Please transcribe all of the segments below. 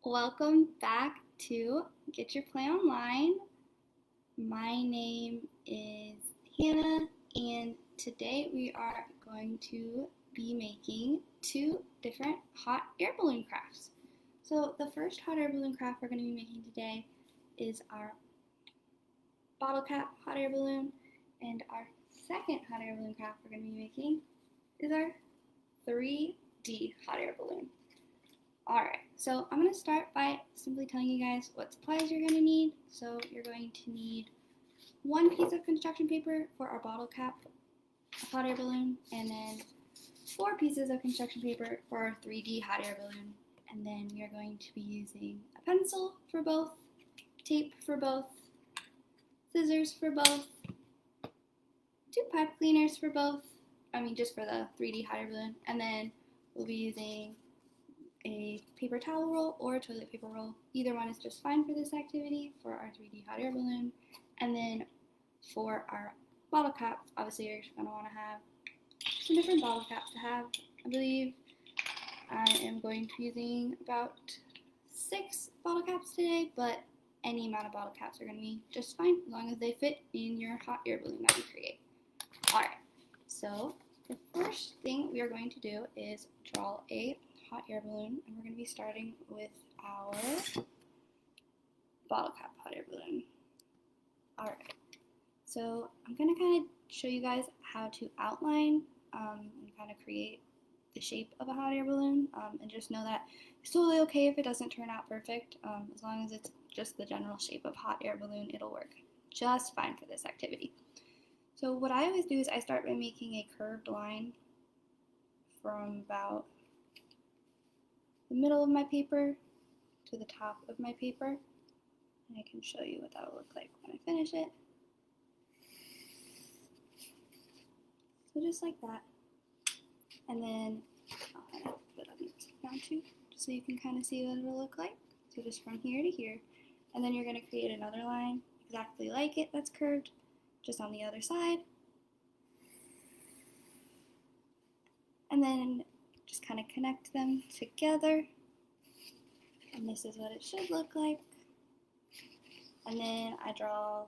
Welcome back to Get Your Play Online. My name is Hannah, and today we are going to be making two different hot air balloon crafts. So the first hot air balloon craft we're going to be making today is our bottle cap hot air balloon, and our second hot air balloon craft we're going to be making is our 3D hot air balloon. Alright, so I'm going to start by simply telling you guys what supplies you're going to need. So you're going to need one piece of construction paper for our bottle cap hot air balloon, and then 4 pieces of construction paper for our 3D hot air balloon. And then you're going to be using a pencil for both, tape for both, scissors for both, 2 pipe cleaners for both, just for the 3D hot air balloon, and then we'll be using a paper towel roll or a toilet paper roll. Either one is just fine for this activity for our 3D hot air balloon. And then for our bottle cap, obviously you're going to want to have some different bottle caps to have. I believe I am going to be using about 6 bottle caps today, but any amount of bottle caps are going to be just fine as long as they fit in your hot air balloon that you create. Alright, so the first thing we are going to do is draw a hot air balloon, and we're going to be starting with our bottle cap hot air balloon. Alright, so I'm going to kind of show you guys how to outline and kind of create the shape of a hot air balloon, and just know that it's totally okay if it doesn't turn out perfect. As long as it's just the general shape of hot air balloon, it'll work just fine for this activity. So what I always do is I start by making a curved line from about the middle of my paper to the top of my paper, and I can show you what that will look like when I finish it. So just like that, and then I'll kind of put it down too, just so you can kind of see what it'll look like. So just from here to here, and then you're going to create another line exactly like it that's curved, just on the other side, and then just kind of connect them together, and this is what it should look like. And then I draw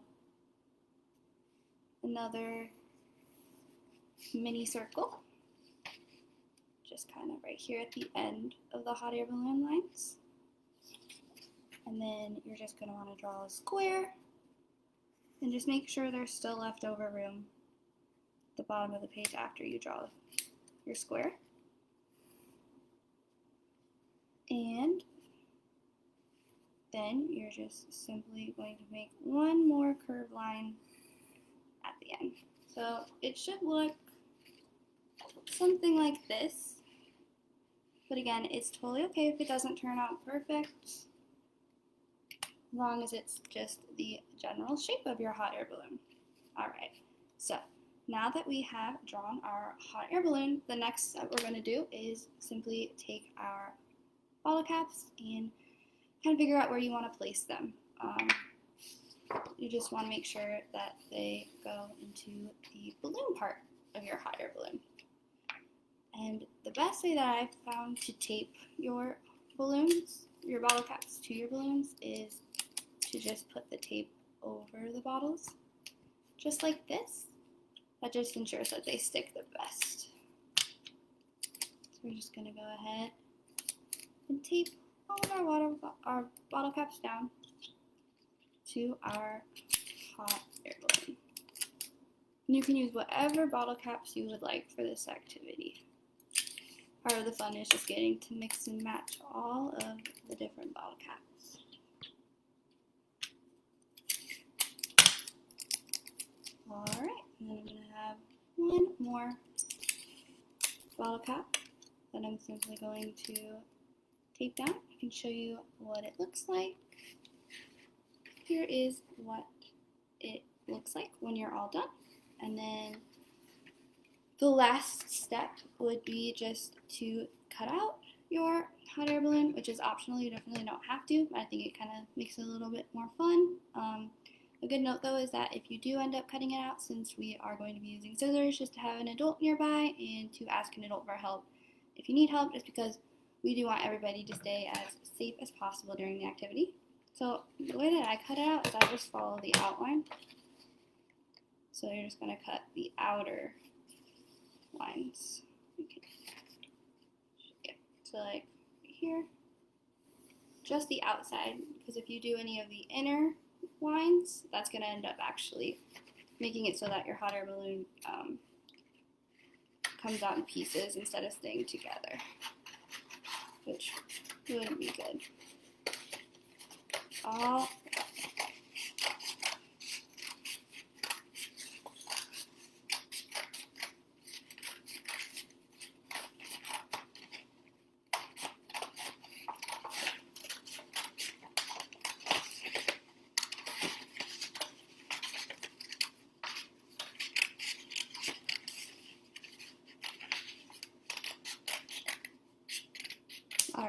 another mini circle, just kind of right here at the end of the hot air balloon lines. And then you're just going to want to draw a square, and just make sure there's still leftover room at the bottom of the page after you draw your square. And then you're just simply going to make one more curved line at the end. So it should look something like this, but again, it's totally okay if it doesn't turn out perfect, as long as it's just the general shape of your hot air balloon. Alright, so now that we have drawn our hot air balloon, the next step we're going to do is simply take our bottle caps and kind of figure out where you want to place them. You just want to make sure that they go into the balloon part of your hot air balloon. And the best way that I've found to tape your balloons, your bottle caps to your balloons, is to just put the tape over the bottles, just like this. That just ensures that they stick the best. So we're just going to go ahead and tape all of our bottle caps down to our hot air balloon. And you can use whatever bottle caps you would like for this activity. Part of the fun is just getting to mix and match all of the different bottle caps. Alright, and then I'm going to have one more bottle cap that I'm simply going to tape down. I can show you what it looks like. Here is what it looks like when you're all done. And then the last step would be just to cut out your hot air balloon, which is optional. You definitely don't have to, but I think it kind of makes it a little bit more fun. A good note though is that if you do end up cutting it out, since we are going to be using scissors, just to have an adult nearby and to ask an adult for help if you need help, just because we do want everybody to stay as safe as possible during the activity. So the way that I cut it out is I just follow the outline. So you're just going to cut the outer lines. Okay. Yeah. So like here, just the outside, because if you do any of the inner lines, that's going to end up actually making it so that your hot air balloon comes out in pieces instead of staying together, which wouldn't be good. All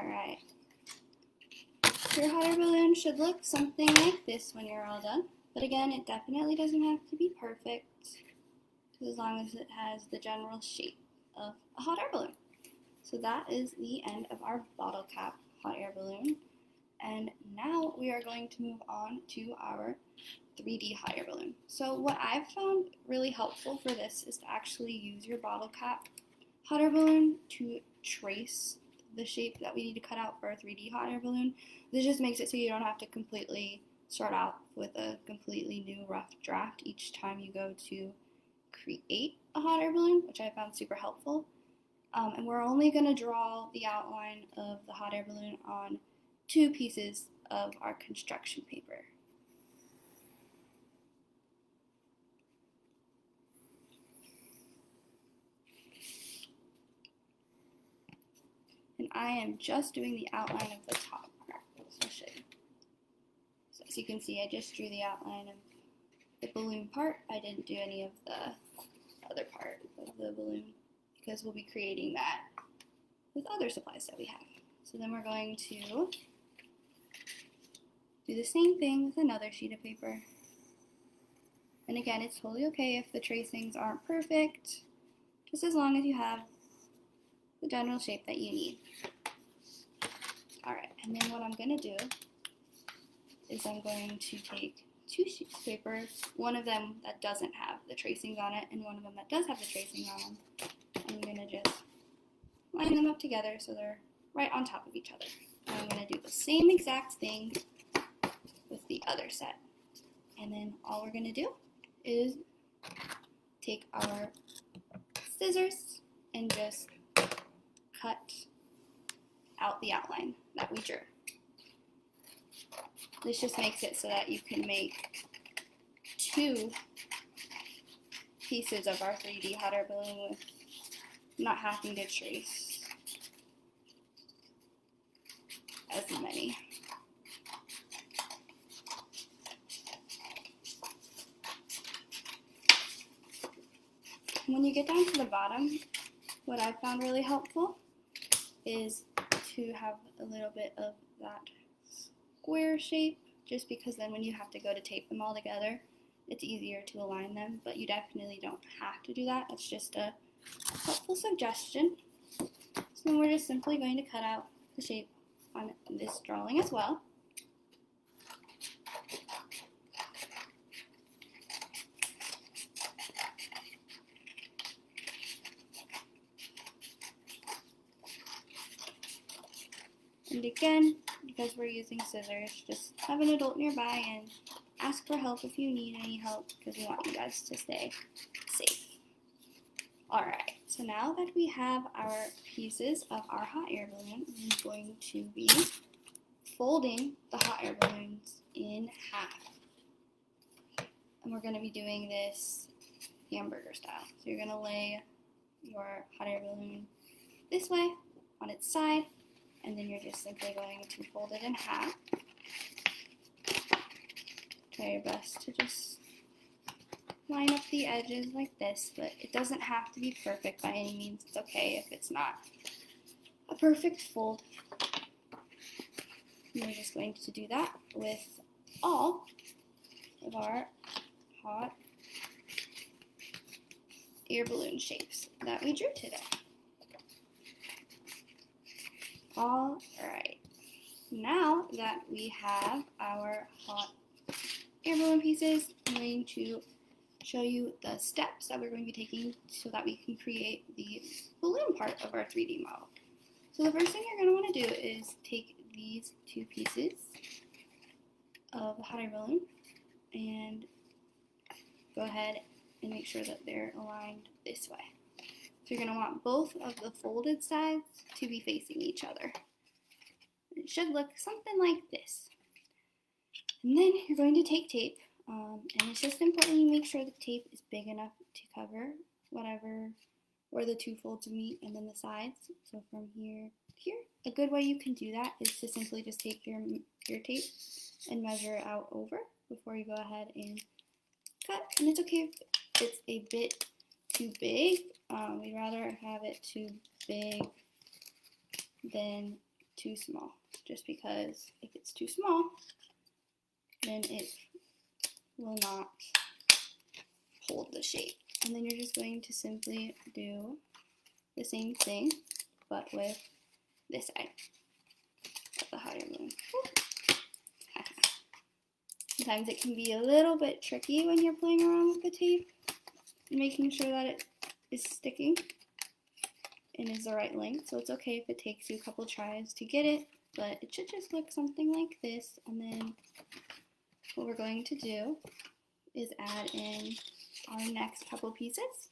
right. Your hot air balloon should look something like this when you're all done. But again, it definitely doesn't have to be perfect, as long as it has the general shape of a hot air balloon. So that is the end of our bottle cap hot air balloon. And now we are going to move on to our 3D hot air balloon. So what I've found really helpful for this is to actually use your bottle cap hot air balloon to trace the shape that we need to cut out for a 3D hot air balloon. This just makes it so you don't have to completely start out with a completely new rough draft each time you go to create a hot air balloon, which I found super helpful. And we're only going to draw the outline of the hot air balloon on 2 pieces of our construction paper. And I am just doing the outline of the top part. So I'll show you. So as you can see, I just drew the outline of the balloon part. I didn't do any of the other part of the balloon because we'll be creating that with other supplies that we have. So then we're going to do the same thing with another sheet of paper. And again, it's totally okay if the tracings aren't perfect, just as long as you have the general shape that you need. Alright, and then what I'm going to do is I'm going to take 2 sheets of paper, one of them that doesn't have the tracings on it and one of them that does have the tracing on them. I'm going to just line them up together so they're right on top of each other. And I'm going to do the same exact thing with the other set. And then all we're going to do is take our scissors and just cut out the outline that we drew. This just makes it so that you can make 2 pieces of our 3D hot air balloon with not having to trace as many. When you get down to the bottom, what I found really helpful is to have a little bit of that square shape, just because then when you have to go to tape them all together, it's easier to align them, but you definitely don't have to do that. It's just a helpful suggestion. So then we're just simply going to cut out the shape on this drawing as well. And again, because we're using scissors, just have an adult nearby and ask for help if you need any help, because we want you guys to stay safe. Alright, so now that we have our pieces of our hot air balloon, I'm going to be folding the hot air balloons in half. And we're going to be doing this hamburger style. So you're going to lay your hot air balloon this way on its side, and then you're just simply going to fold it in half. Try your best to just line up the edges like this, but it doesn't have to be perfect by any means. It's okay if it's not a perfect fold. And we're just going to do that with all of our hot air balloon shapes that we drew today. All right. Now that we have our hot air balloon pieces, I'm going to show you the steps that we're going to be taking so that we can create the balloon part of our 3D model. So the first thing you're going to want to do is take these two pieces of the hot air balloon and go ahead and make sure that they're aligned this way. So you're going to want both of the folded sides to be facing each other. It should look something like this. And then you're going to take tape, and it's just important you make sure the tape is big enough to cover where the two folds meet and then the sides. So from here to here. A good way you can do that is to simply just take your tape and measure it out over before you go ahead and cut. And it's okay if it's a bit too big. We'd rather have it too big than too small, just because if it's too small, then it will not hold the shape. And then you're just going to simply do the same thing, but with this side of the hot air balloon. Sometimes it can be a little bit tricky when you're playing around with the tape, making sure that it is sticking and is the right length. So it's okay if it takes you a couple tries to get it, but it should just look something like this. And then what we're going to do is add in our next couple pieces.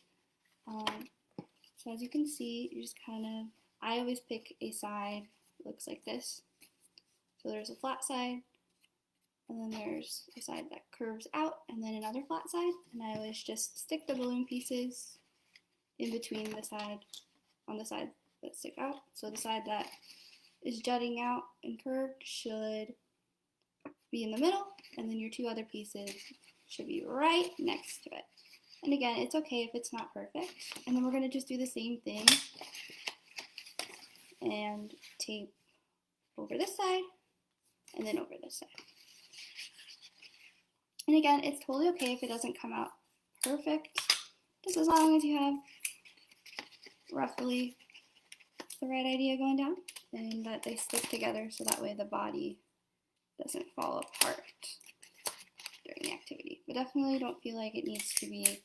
So as you can see, you just I always pick a side that looks like this. So there's a flat side, and then there's a side that curves out, and then another flat side. And I always just stick the balloon pieces in between on the side that stick out. So the side that is jutting out and curved should be in the middle, and then your two other pieces should be right next to it. And again, it's okay if it's not perfect. And then we're going to just do the same thing and tape over this side and then over this side. And again, it's totally okay if it doesn't come out perfect, just as long as you have roughly the right idea going down and that they stick together so that way the body doesn't fall apart during the activity. But definitely don't feel like it needs to be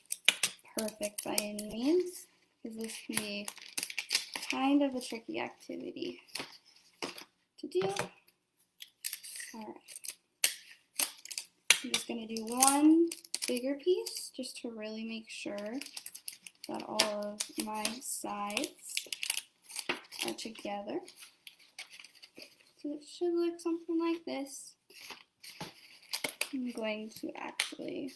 perfect by any means, because this can be kind of a tricky activity to do. Alright. I'm just going to do one bigger piece just to really make sure that all of my sides are together. So it should look something like this. I'm going to actually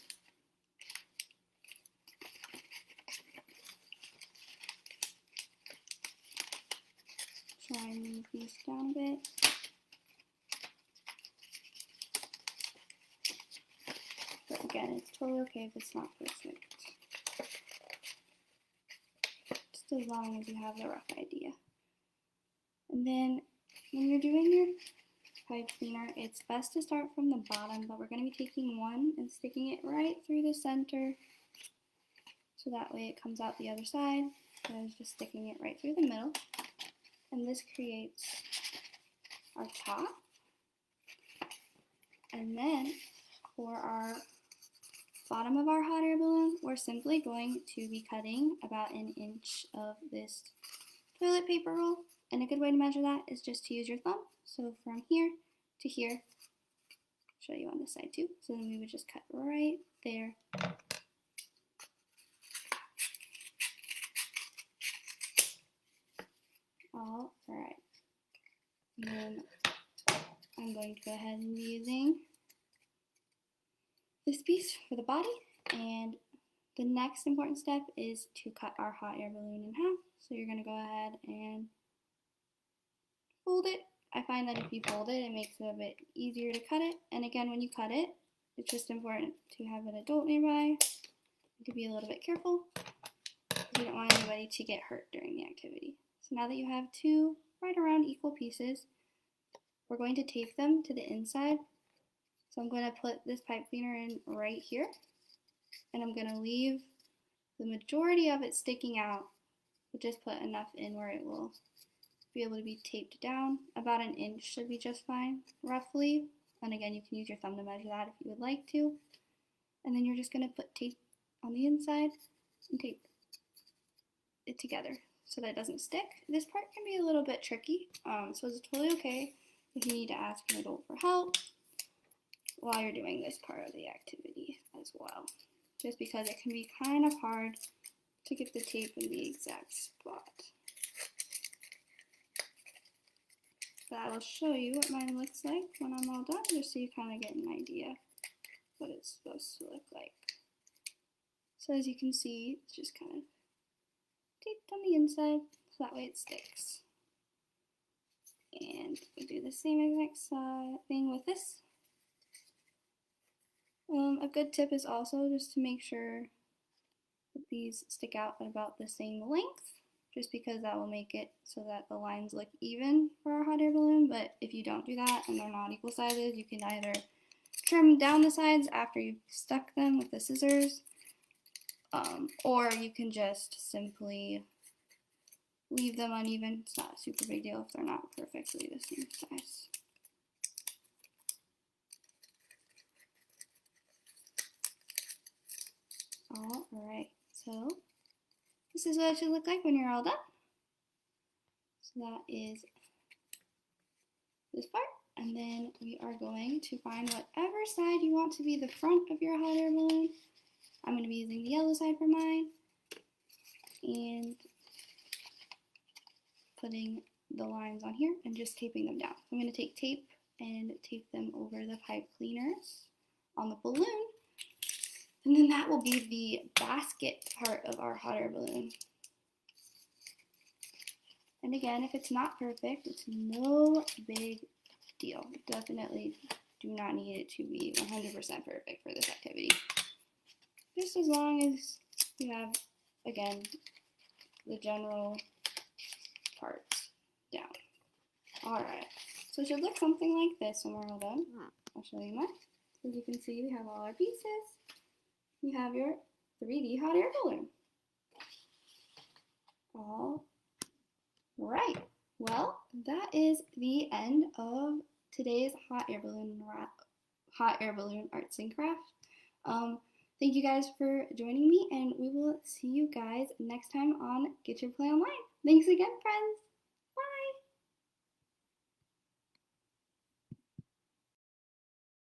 try and move these down a bit. But again, it's totally okay if it's not perfect. Just as long as you have the rough idea. And then when you're doing your pipe cleaner, it's best to start from the bottom, but we're going to be taking one and sticking it right through the center, so that way it comes out the other side. So I was just sticking it right through the middle, and this creates our top. And then for our bottom of our hot air balloon, we're simply going to be cutting about 1 inch of this toilet paper roll. And a good way to measure that is just to use your thumb. So from here to here, I'll show you on this side too. So then we would just cut right there. All right. And then I'm going to go ahead and be using this piece for the body. And the next important step is to cut our hot air balloon in half. So you're going to go ahead and fold it. I find that if you fold it, it makes it a bit easier to cut it. And again, when you cut it, it's just important to have an adult nearby to be a little bit careful, because you don't want anybody to get hurt during the activity. So now that you have two right around equal pieces, we're going to tape them to the inside. So I'm going to put this pipe cleaner in right here, and I'm going to leave the majority of it sticking out, but just put enough in where it will be able to be taped down. About an inch should be just fine, roughly. And again, you can use your thumb to measure that if you would like to. And then you're just going to put tape on the inside and tape it together so that it doesn't stick. This part can be a little bit tricky, so it's totally okay if you need to ask an adult for help while you're doing this part of the activity as well, just because it can be kind of hard to get the tape in the exact spot. But I will show you what mine looks like when I'm all done, just so you kind of get an idea what it's supposed to look like. So as you can see, it's just kind of taped on the inside, so that way it sticks. And we do the same exact thing with this. A good tip is also just to make sure that these stick out at about the same length, just because that will make it so that the lines look even for our hot air balloon. But if you don't do that and they're not equal sizes, you can either trim down the sides after you've stuck them with the scissors, or you can just simply leave them uneven. It's not a super big deal if they're not perfectly the same size. Alright, so this is what it should look like when you're all done. So that is this part. And then we are going to find whatever side you want to be the front of your hot air balloon. I'm going to be using the yellow side for mine. And putting the lines on here and just taping them down. I'm going to take tape and tape them over the pipe cleaners on the balloon. And then that will be the basket part of our hot air balloon. And again, if it's not perfect, it's no big deal. Definitely do not need it to be 100% perfect for this activity. Just as long as you have, again, the general parts down. Alright, so it should look something like this when we're all done. I'll show you mine. As you can see, we have all our pieces. You have your 3D hot air balloon. All right. Well, that is the end of today's hot air balloon arts and crafts. Thank you guys for joining me, and we will see you guys next time on Get Your Play Online. Thanks again, friends.